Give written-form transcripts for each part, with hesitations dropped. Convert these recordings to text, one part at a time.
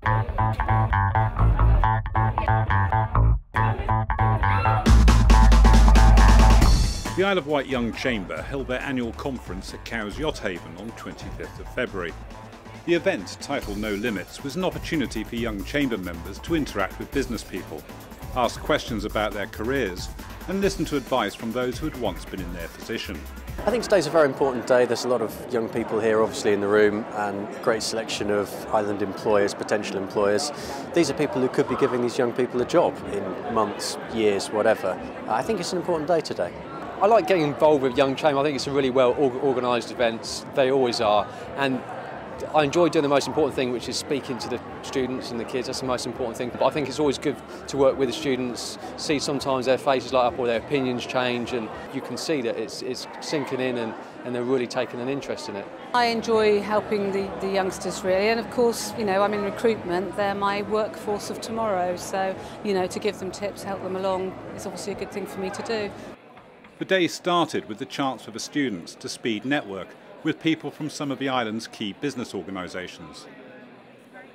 The Isle of Wight Young Chamber held their annual conference at Cowes Yacht Haven on 25th of February. The event, titled No Limits, was an opportunity for young chamber members to interact with business people, ask questions about their careers, and listen to advice from those who had once been in their position. I think today's a very important day. There's a lot of young people here obviously in the room and a great selection of island employers, potential employers. These are people who could be giving these young people a job in months, years, whatever. I think it's an important day today. I like getting involved with Young Chamber. I think it's a really well organised event. They always are. And I enjoy doing the most important thing, which is speaking to the students and the kids. That's the most important thing. But I think it's always good to work with the students, see sometimes their faces light up or their opinions change, and you can see that it's sinking in and they're really taking an interest in it. I enjoy helping the youngsters really, and of course, you know, I'm in recruitment, they're my workforce of tomorrow, so, you know, to give them tips, help them along is obviously a good thing for me to do. The day started with the chance for the students to speed network with people from some of the island's key business organisations.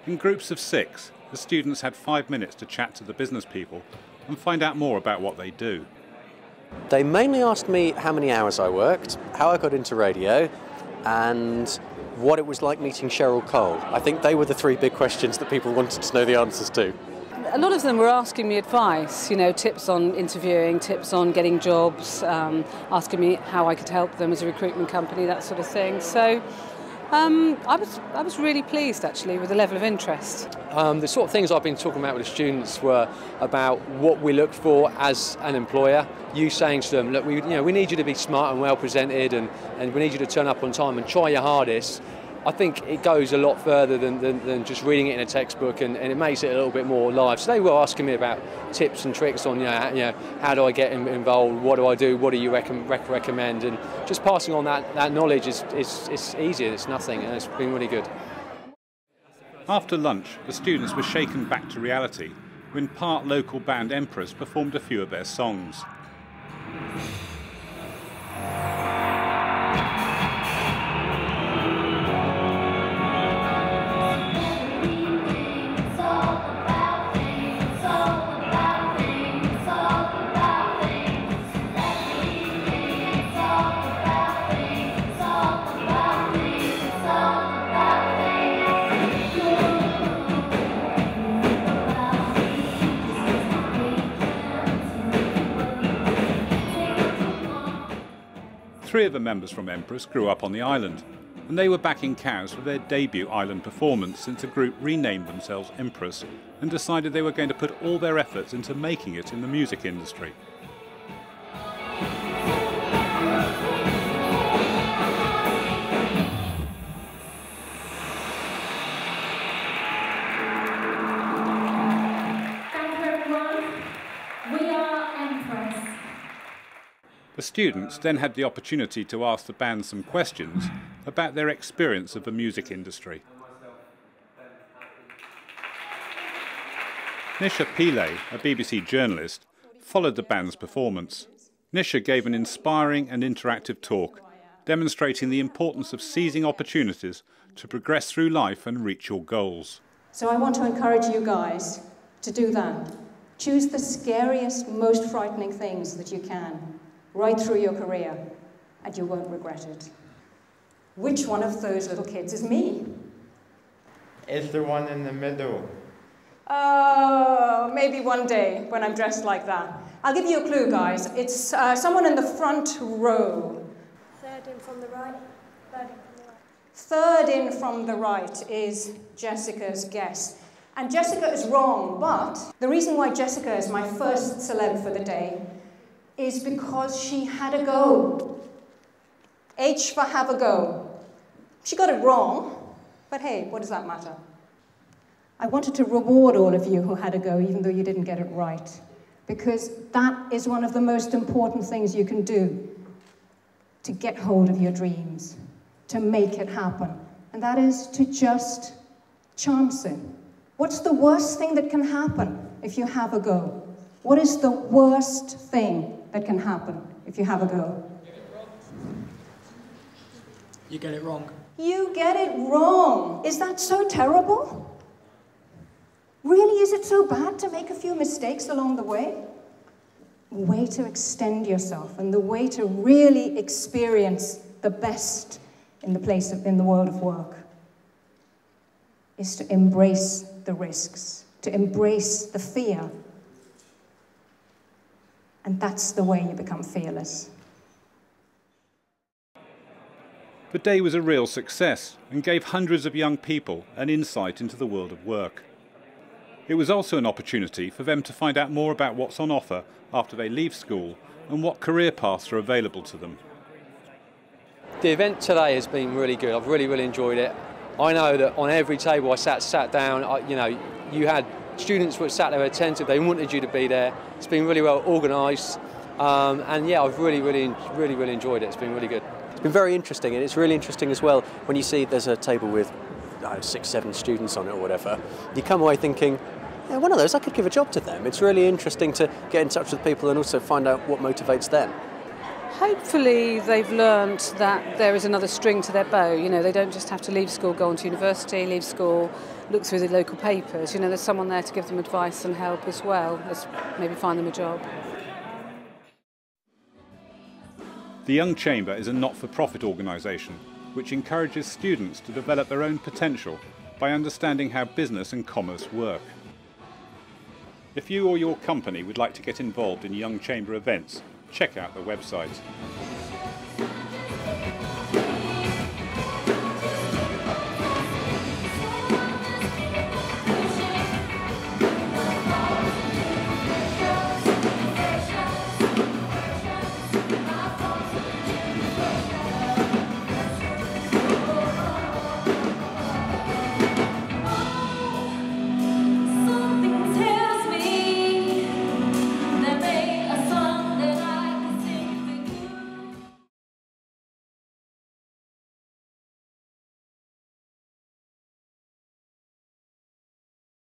In groups of 6, the students had 5 minutes to chat to the business people and find out more about what they do. They mainly asked me how many hours I worked, how I got into radio, and what it was like meeting Cheryl Cole. I think they were the 3 big questions that people wanted to know the answers to. A lot of them were asking me advice, you know, tips on interviewing, tips on getting jobs, asking me how I could help them as a recruitment company, that sort of thing. So I was really pleased actually with the level of interest. The sort of things I've been talking about with the students were about what we look for as an employer. You saying to them, look, we need you to be smart and well presented, and we need you to turn up on time and try your hardest. I think it goes a lot further than just reading it in a textbook, and it makes it a little bit more live. So they were asking me about tips and tricks on, how do I get involved, what do I do, what do you recommend, and just passing on that knowledge is easier, it's nothing, and it's been really good. After lunch, the students were shaken back to reality when part local band Empress performed a few of their songs. Three of the members from Empress grew up on the island, and they were back in Cowes for their debut island performance since the group renamed themselves Empress and decided they were going to put all their efforts into making it in the music industry. The students then had the opportunity to ask the band some questions about their experience of the music industry. Nisha Pillay, a BBC journalist, followed the band's performance. Nisha gave an inspiring and interactive talk, demonstrating the importance of seizing opportunities to progress through life and reach your goals. So I want to encourage you guys to do that. Choose the scariest, most frightening things that you can, right through your career, and you won't regret it. Which one of those little kids is me? It's the one in the middle. Oh, maybe one day when I'm dressed like that. I'll give you a clue, guys. It's someone in the front row. Third in from the right. Third in from the right is Jessica's guess. And Jessica is wrong, but the reason why Jessica is my first celeb for the day is because she had a go. H for have a go. She got it wrong, but hey, what does that matter? I wanted to reward all of you who had a go, even though you didn't get it right, because that is one of the most important things you can do to get hold of your dreams, to make it happen, and that is to just chance it. What's the worst thing that can happen if you have a go? What is the worst thing that can happen if you have a go? You get it wrong. You get it wrong. Is that so terrible? Really, is it so bad to make a few mistakes along the way? The way to extend yourself and the way to really experience the best in the world of work is to embrace the risks, to embrace the fear. And that's the way you become fearless. The day was a real success and gave hundreds of young people an insight into the world of work. It was also an opportunity for them to find out more about what's on offer after they leave school and what career paths are available to them. The event today has been really good. I've really enjoyed it. I know that on every table I sat down, you had students who sat there attentive, they wanted you to be there. It's been really well organised, and yeah, I've really enjoyed it. It's been really good. It's been very interesting, and it's really interesting as well when you see there's a table with 6, 7 students on it or whatever. You come away thinking, yeah, one of those, I could give a job to them. It's really interesting to get in touch with people and also find out what motivates them. Hopefully they've learnt that there is another string to their bow. You know, they don't just have to leave school, go on to university, leave school, look through the local papers. You know, there's someone there to give them advice and help as well, as maybe find them a job. The Young Chamber is a not-for-profit organisation which encourages students to develop their own potential by understanding how business and commerce work. If you or your company would like to get involved in Young Chamber events, check out the website.